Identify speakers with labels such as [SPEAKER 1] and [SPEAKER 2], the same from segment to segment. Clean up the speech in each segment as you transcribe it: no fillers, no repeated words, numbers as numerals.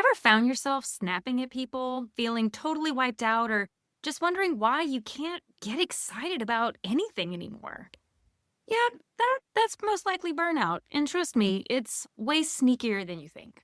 [SPEAKER 1] Ever found yourself snapping at people, feeling totally wiped out, or just wondering why you can't get excited about anything anymore? Yeah, that's most likely burnout. And trust me, it's way sneakier than you think.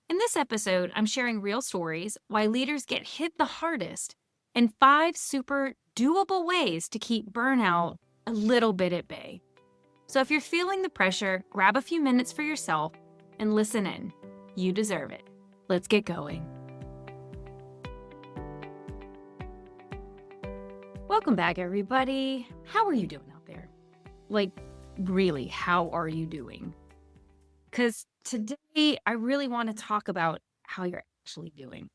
[SPEAKER 1] In this episode, I'm sharing real stories, why leaders get hit the hardest, and 5 super doable ways to keep burnout a little bit at bay. So if you're feeling the pressure, grab a few minutes for yourself and listen in. You deserve it. Let's get going. Welcome back, everybody. How are you doing out there? Like, really, how are you doing? Because today I really want to talk about how you're actually doing.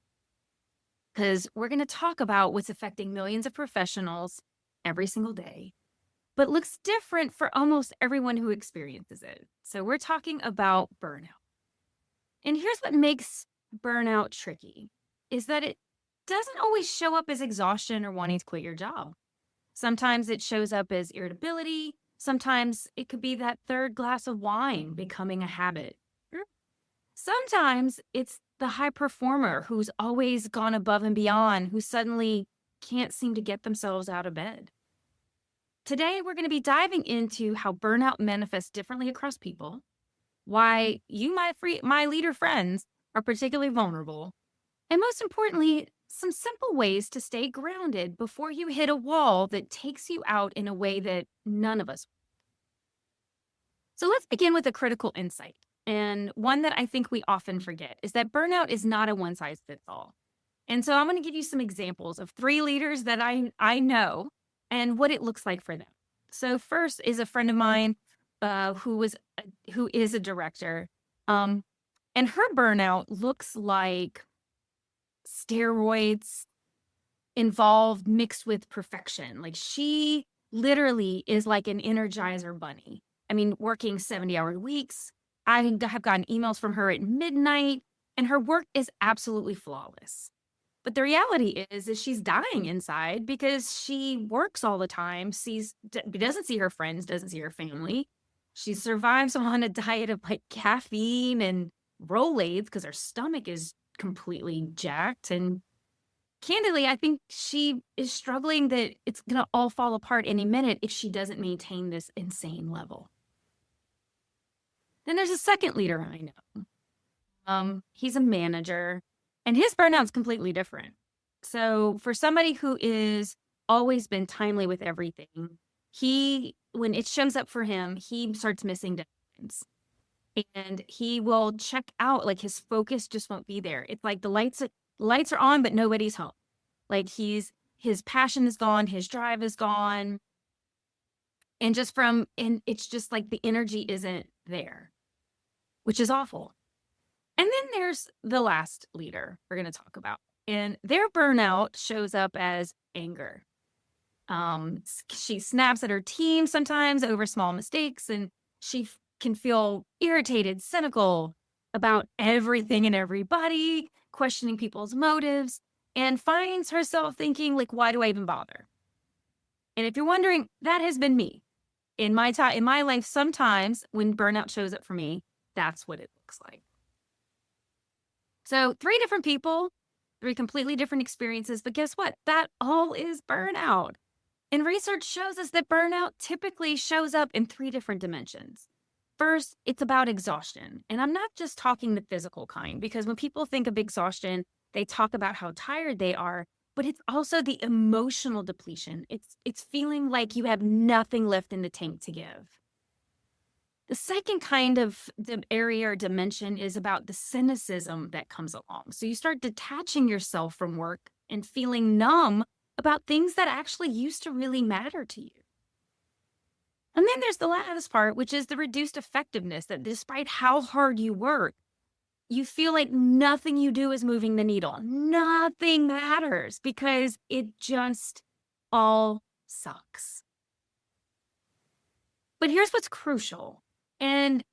[SPEAKER 1] Because we're going to talk about what's affecting millions of professionals every single day, but looks different for almost everyone who experiences it. So we're talking about burnout. And here's what makes burnout tricky is that it doesn't always show up as exhaustion or wanting to quit your job. Sometimes it shows up as irritability. Sometimes it could be that third glass of wine becoming a habit. Sometimes it's the high performer who's always gone above and beyond, who suddenly can't seem to get themselves out of bed. Today, we're going to be diving into how burnout manifests differently across people, why you, my leader friends, are particularly vulnerable, and most importantly, some simple ways to stay grounded before you hit a wall that takes you out in a way that none of us. So let's begin with a critical insight. And one that I think we often forget is that burnout is not a one size fits all. And so I'm going to give you some examples of 3 leaders that I know and what it looks like for them. So first is a friend of mine who is a director. And her burnout looks like steroids involved mixed with perfection. Like she literally is like an energizer bunny. I mean, working 70-hour weeks. I have gotten emails from her at midnight, and her work is absolutely flawless. But the reality is she's dying inside because she works all the time, doesn't see her friends, doesn't see her family. She survives on a diet of like caffeine and Rolaids because her stomach is completely jacked. And candidly, I think she is struggling that it's going to all fall apart any minute if she doesn't maintain this insane level. Then there's a second leader I know. He's a manager, and his burnout's completely different. So for somebody who is always been timely with everything, when it shows up for him, he starts missing deadlines. And he will check out, like his focus just won't be there. It's like the lights are on, but nobody's home. Like his passion is gone, his drive is gone. And it's just like the energy isn't there, which is awful. And then there's the last leader we're going to talk about. And their burnout shows up as anger. She snaps at her team sometimes over small mistakes, and she can feel irritated, cynical about everything and everybody, questioning people's motives, and finds herself thinking, like, why do I even bother? And if you're wondering, that has been me. In my life, sometimes when burnout shows up for me, that's what it looks like. So 3 different people, 3 completely different experiences, but guess what? That all is burnout. And research shows us that burnout typically shows up in 3 different dimensions. First, it's about exhaustion. And I'm not just talking the physical kind, because when people think of exhaustion, they talk about how tired they are, but it's also the emotional depletion. It's feeling like you have nothing left in the tank to give. The second kind of area or dimension is about the cynicism that comes along. So you start detaching yourself from work and feeling numb about things that actually used to really matter to you. And then there's the last part, which is the reduced effectiveness, that despite how hard you work, you feel like nothing you do is moving the needle. Nothing matters because it just all sucks. But here's what's crucial. And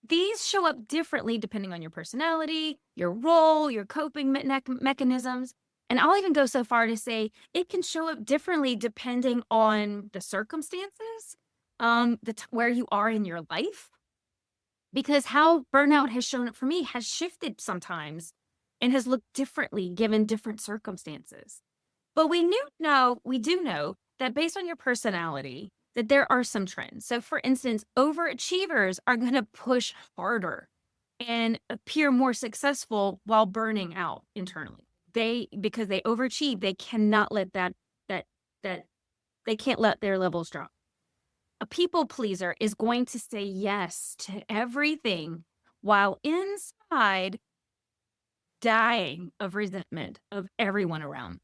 [SPEAKER 1] these show up differently depending on your personality, your role, your coping mechanisms. And I'll even go so far to say it can show up differently depending on the circumstances, where you are in your life. Because how burnout has shown up for me has shifted sometimes and has looked differently given different circumstances. But we do know that based on your personality, that there are some trends. So for instance, overachievers are going to push harder and appear more successful while burning out internally. Because they overachieve, they cannot let that that they can't let their levels drop. A people pleaser is going to say yes to everything while inside dying of resentment of everyone around.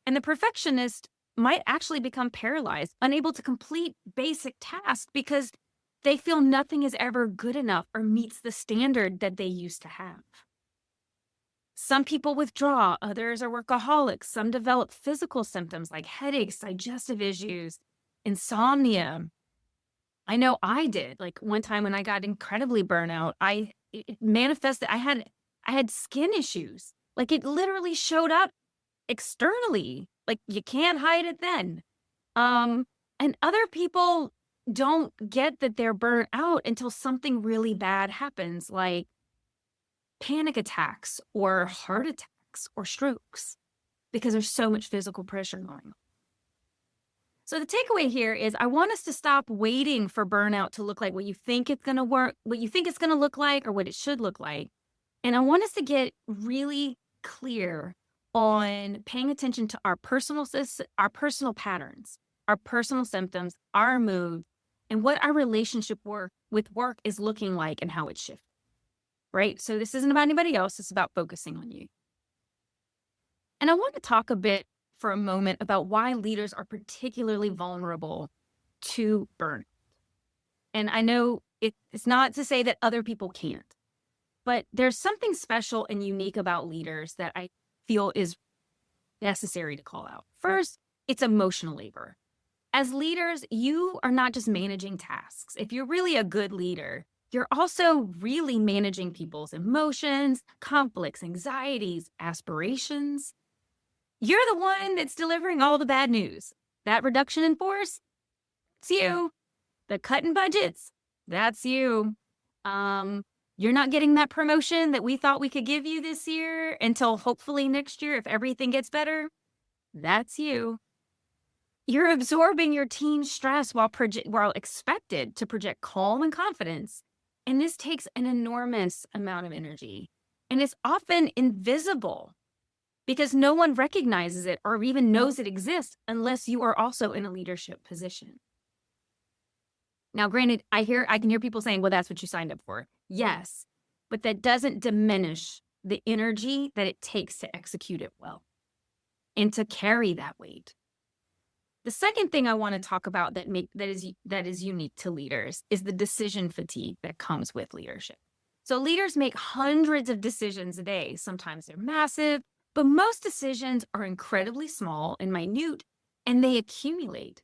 [SPEAKER 1] And the perfectionist might actually become paralyzed, unable to complete basic tasks because they feel nothing is ever good enough or meets the standard that they used to have. Some people withdraw, others are workaholics. Some develop physical symptoms like headaches, digestive issues, insomnia. I know I did. Like one time when I got incredibly burnout, it manifested. I had skin issues. Like it literally showed up externally. Like you can't hide it then. And other people don't get that they're burnt out until something really bad happens, like panic attacks or heart attacks or strokes, because there's so much physical pressure going on. So the takeaway here is I want us to stop waiting for burnout to look like what you think it's going to work, what you think it's going to look like, or what it should look like. And I want us to get really clear on paying attention to our personal patterns, our personal symptoms, our mood, and what our relationship with work is looking like and how it's shifting. Right? So this isn't about anybody else. It's about focusing on you. And I want to talk a bit for a moment about why leaders are particularly vulnerable to burnout. And I know it's not to say that other people can't, but there's something special and unique about leaders that I feel is necessary to call out. First, it's emotional labor. As leaders, you are not just managing tasks. If you're really a good leader, you're also really managing people's emotions, conflicts, anxieties, aspirations. You're the one that's delivering all the bad news. That reduction in force, it's you. The cut in budgets, that's you. You're not getting that promotion that we thought we could give you this year until hopefully next year if everything gets better. That's you. You're absorbing your team's stress while expected to project calm and confidence. And this takes an enormous amount of energy. And it's often invisible because no one recognizes it or even knows it exists unless you are also in a leadership position. Now, granted, I can hear people saying, well, that's what you signed up for. Yes, but that doesn't diminish the energy that it takes to execute it well and to carry that weight. The second thing I want to talk about that is unique to leaders is the decision fatigue that comes with leadership. So leaders make hundreds of decisions a day. Sometimes they're massive, but most decisions are incredibly small and minute, and they accumulate.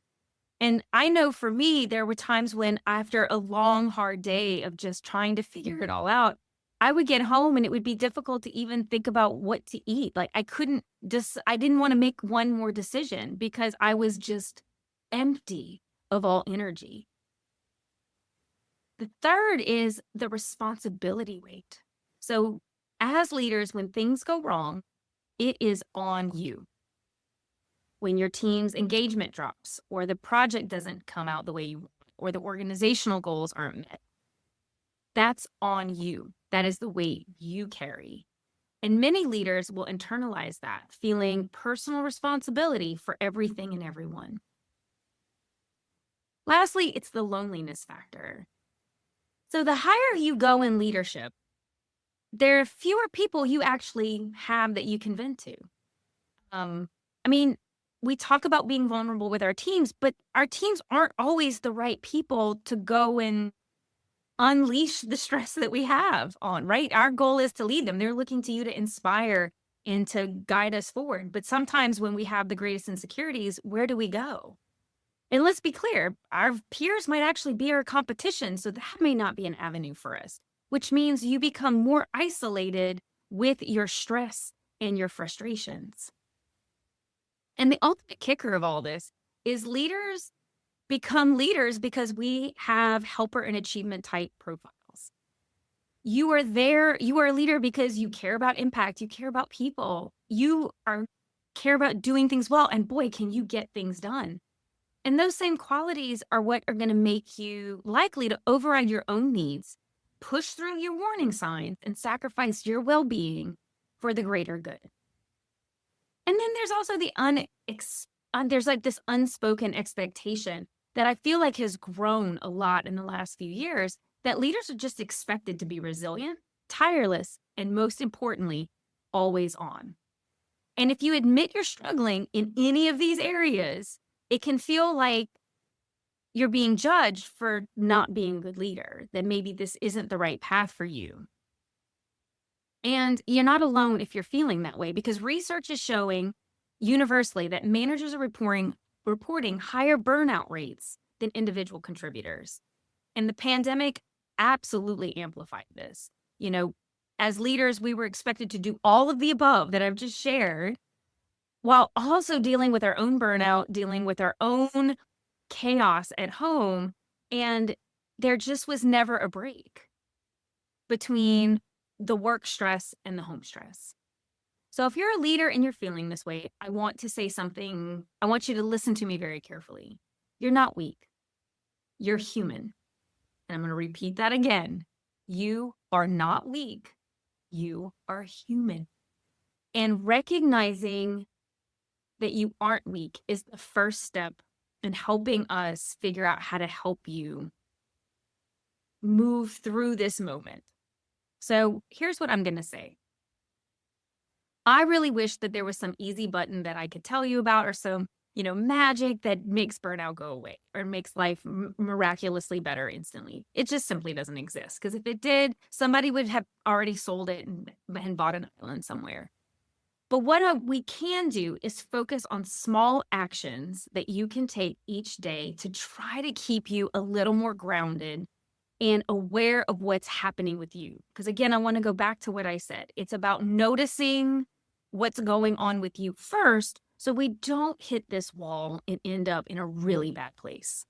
[SPEAKER 1] And I know for me, there were times when after a long, hard day of just trying to figure it all out, I would get home and it would be difficult to even think about what to eat. Like I didn't want to make one more decision because I was just empty of all energy. The third is the responsibility weight. So as leaders, when things go wrong, it is on you. When your team's engagement drops or the project doesn't come out the way you want or the organizational goals aren't met, that's on you. That is the weight you carry. And many leaders will internalize that, feeling personal responsibility for everything and everyone. Lastly, it's the loneliness factor. So the higher you go in leadership, there are fewer people you actually have that you can vent to. We talk about being vulnerable with our teams, but our teams aren't always the right people to go and unleash the stress that we have on, right? Our goal is to lead them. They're looking to you to inspire and to guide us forward. But sometimes when we have the greatest insecurities, where do we go? And let's be clear, our peers might actually be our competition. So that may not be an avenue for us, which means you become more isolated with your stress and your frustrations. And the ultimate kicker of all this is leaders become leaders because we have helper and achievement type profiles. You are there. You are a leader because you care about impact. You care about people. You are care about doing things well. And boy, can you get things done. And those same qualities are what are going to make you likely to override your own needs, push through your warning signs, and sacrifice your well-being for the greater good. And then there's also there's like this unspoken expectation that I feel like has grown a lot in the last few years, that leaders are just expected to be resilient, tireless, and most importantly, always on. And if you admit you're struggling in any of these areas, it can feel like you're being judged for not being a good leader, that maybe this isn't the right path for you. And you're not alone if you're feeling that way, because research is showing universally that managers are reporting higher burnout rates than individual contributors. And the pandemic absolutely amplified this. You know, as leaders, we were expected to do all of the above that I've just shared, while also dealing with our own burnout, dealing with our own chaos at home. And there just was never a break between the work stress and the home stress. So if you're a leader and you're feeling this way, I want to say something. I want you to listen to me very carefully. You're not weak. You're human. And I'm going to repeat that again. You are not weak. You are human. And recognizing that you aren't weak is the first step in helping us figure out how to help you move through this moment. So here's what I'm going to say. I really wish that there was some easy button that I could tell you about, or some, magic that makes burnout go away or makes life miraculously better instantly. It just simply doesn't exist. Because if it did, somebody would have already sold it and bought an island somewhere. But what we can do is focus on small actions that you can take each day to try to keep you a little more grounded and aware of what's happening with you. Because again, I want to go back to what I said. It's about noticing what's going on with you first, so we don't hit this wall and end up in a really bad place.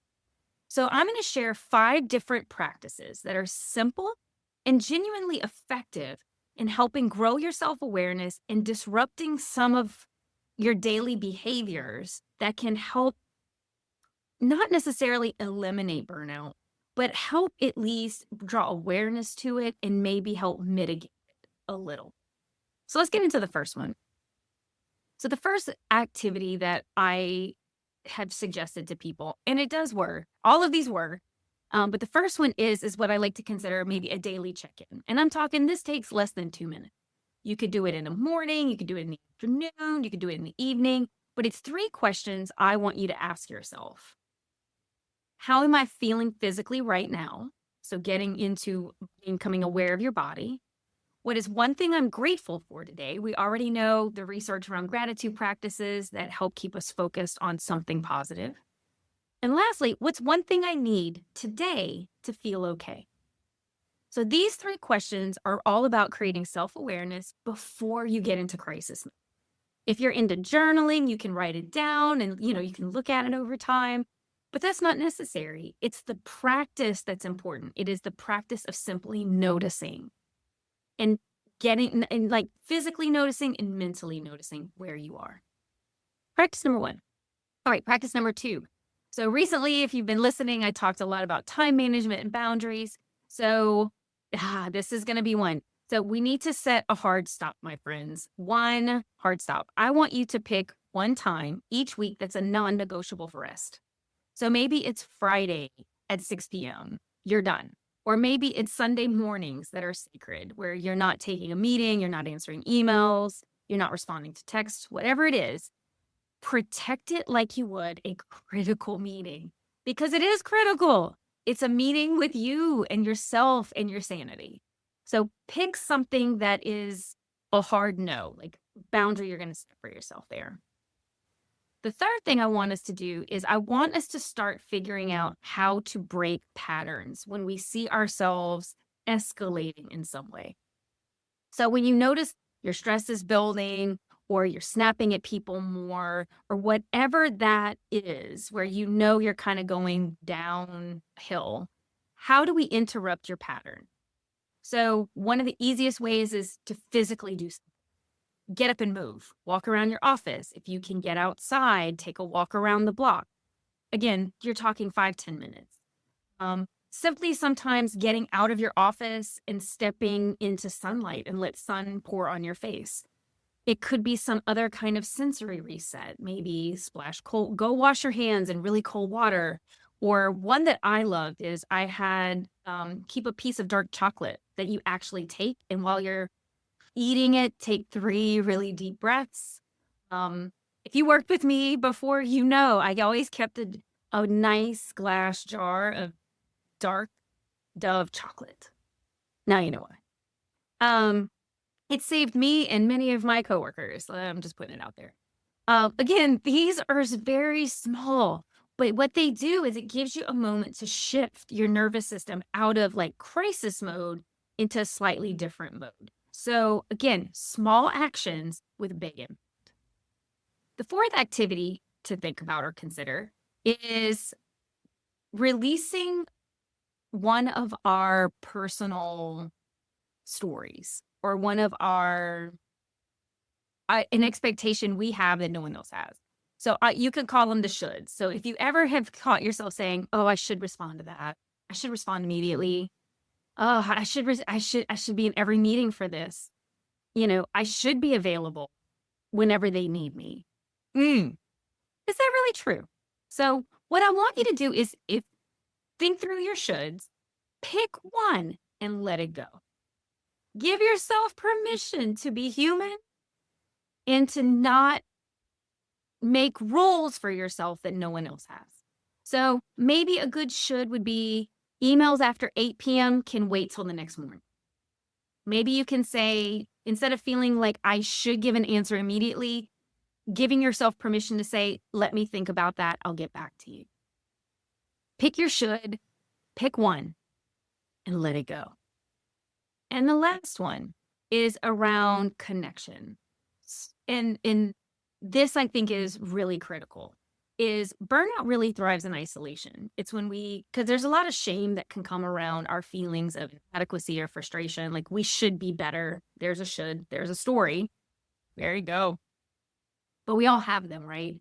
[SPEAKER 1] So I'm going to share 5 different practices that are simple and genuinely effective in helping grow your self-awareness and disrupting some of your daily behaviors that can help not necessarily eliminate burnout, but help at least draw awareness to it and maybe help mitigate it a little. So let's get into the first one. So the first activity that I have suggested to people, and it does work, all of these work, but the first one is what I like to consider maybe a daily check-in. And I'm talking, this takes less than 2 minutes. You could do it in the morning, you could do it in the afternoon, you could do it in the evening, but it's 3 questions I want you to ask yourself. How am I feeling physically right now? So getting into becoming aware of your body. What is one thing I'm grateful for today? We already know the research around gratitude practices that help keep us focused on something positive. And lastly, what's one thing I need today to feel okay? So these 3 questions are all about creating self-awareness before you get into crisis mode. If you're into journaling, you can write it down and, you can look at it over time. But that's not necessary. It's the practice that's important. It is the practice of simply noticing and like physically noticing and mentally noticing where you are. Practice number 1. All right, practice number 2. So recently, if you've been listening, I talked a lot about time management and boundaries. So this is going to be one. So we need to set a hard stop, my friends. One hard stop. I want you to pick one time each week that's a non-negotiable for rest. So maybe it's Friday at 6 p.m. You're done. Or maybe it's Sunday mornings that are sacred, where you're not taking a meeting, you're not answering emails, you're not responding to texts, whatever it is. Protect it like you would a critical meeting, because it is critical. It's a meeting with you and yourself and your sanity. So pick something that is a hard no, like boundary you're going to set for yourself there. The third thing I want us to do is I want us to start figuring out how to break patterns when we see ourselves escalating in some way. So when you notice your stress is building, or you're snapping at people more, or whatever that is, where you're kind of going downhill, how do we interrupt your pattern? So one of the easiest ways is to physically do something. Get up and move. Walk around your office. If you can get outside, take a walk around the block. Again, you're talking 5-10 minutes. Simply sometimes getting out of your office and stepping into sunlight and let sun pour on your face. It could be some other kind of sensory reset, maybe splash cold, go wash your hands in really cold water. Or one that I loved is I had keep a piece of dark chocolate that you actually take. And while you're eating it, take 3 really deep breaths. If you worked with me before, I always kept a nice glass jar of dark Dove chocolate. Now you know why. It saved me and many of my coworkers. I'm just putting it out there. Again, these are very small, but what they do is it gives you a moment to shift your nervous system out of like crisis mode into a slightly different mode. So again, small actions with big impact. The fourth activity to think about or consider is releasing one of our personal stories or one of our an expectation we have that no one else has. So you can call them the shoulds. So if you ever have caught yourself saying, "Oh, I should respond to that. I should respond immediately. Oh, I should be in every meeting for this. I should be available whenever they need me." Is that really true? So what I want you to do is think through your shoulds, pick one and let it go. Give yourself permission to be human and to not make rules for yourself that no one else has. So maybe a good should would be emails after 8 p.m. can wait till the next morning. Maybe you can say, instead of feeling like I should give an answer immediately, giving yourself permission to say, let me think about that. I'll get back to you. Pick your should, pick one, and let it go. And the last one is around connection. And this, I think, is really critical, is burnout really thrives in isolation. It's when because there's a lot of shame that can come around our feelings of inadequacy or frustration. Like we should be better. There's a should, there's a story. There you go. But we all have them, right?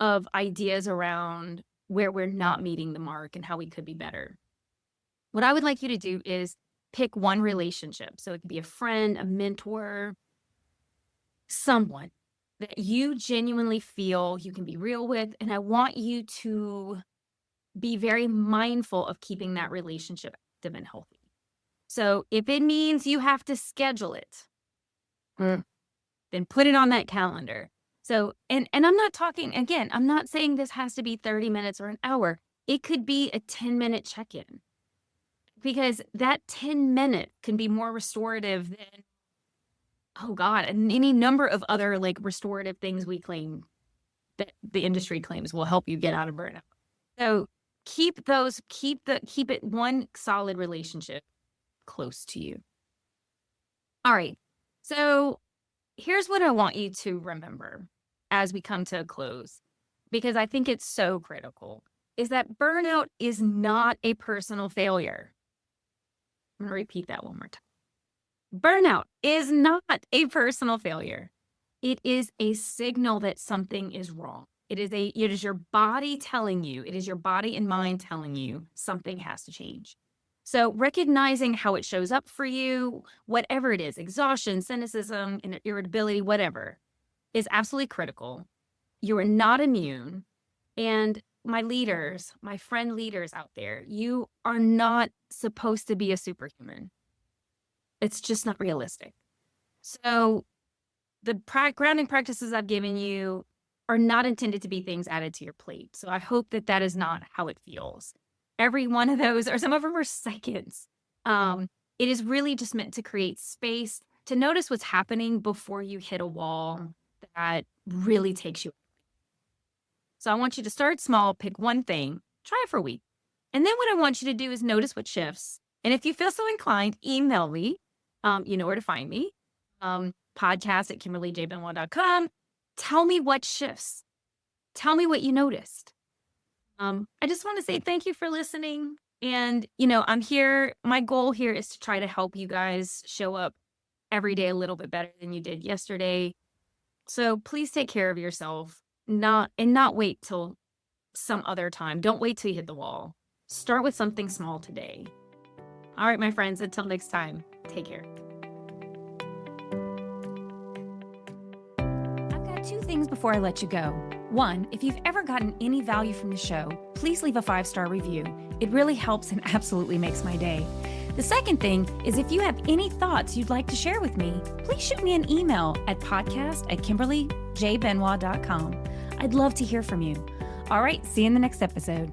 [SPEAKER 1] Of ideas around where we're not meeting the mark and how we could be better. What I would like you to do is pick one relationship. So it could be a friend, a mentor, someone that you genuinely feel you can be real with. And I want you to be very mindful of keeping that relationship active and healthy. So if it means you have to schedule it, then put it on that calendar. So, and I'm not talking, again, I'm not saying this has to be 30 minutes or an hour. It could be a 10-minute check-in, because that 10 minutes can be more restorative than, oh God, and any number of other like restorative things we claim that the industry claims will help you get out of burnout. So keep it one solid relationship close to you. All right. So here's what I want you to remember as we come to a close, because I think it's so critical, is that burnout is not a personal failure. I'm going to repeat that one more time. Burnout is not a personal failure. It is a signal that something is wrong. It is your body telling you, it is your body and mind telling you something has to change. So recognizing how it shows up for you, whatever it is, exhaustion, cynicism, irritability, whatever, is absolutely critical. You are not immune. And my friend leaders out there, you are not supposed to be a superhuman. It's just not realistic. So the grounding practices I've given you are not intended to be things added to your plate. So I hope that is not how it feels. Every one of those, or some of them are seconds. It is really just meant to create space to notice what's happening before you hit a wall that really takes you. So I want you to start small, pick one thing, try it for a week. And then what I want you to do is notice what shifts. And if you feel so inclined, email me. You know where to find me. podcast@KimberlyJBenoit.com. Tell me what shifts. Tell me what you noticed. I just want to say thank you for listening. And, I'm here. My goal here is to try to help you guys show up every day a little bit better than you did yesterday. So please take care of yourself, not wait till some other time. Don't wait till you hit the wall. Start with something small today. All right, my friends, until next time, take care. I've got two things before I let you go. One, if you've ever gotten any value from the show, please leave a 5-star review. It really helps and absolutely makes my day. The second thing is if you have any thoughts you'd like to share with me, please shoot me an email at podcast@KimberlyJBenoit.com. I'd love to hear from you. All right, see you in the next episode.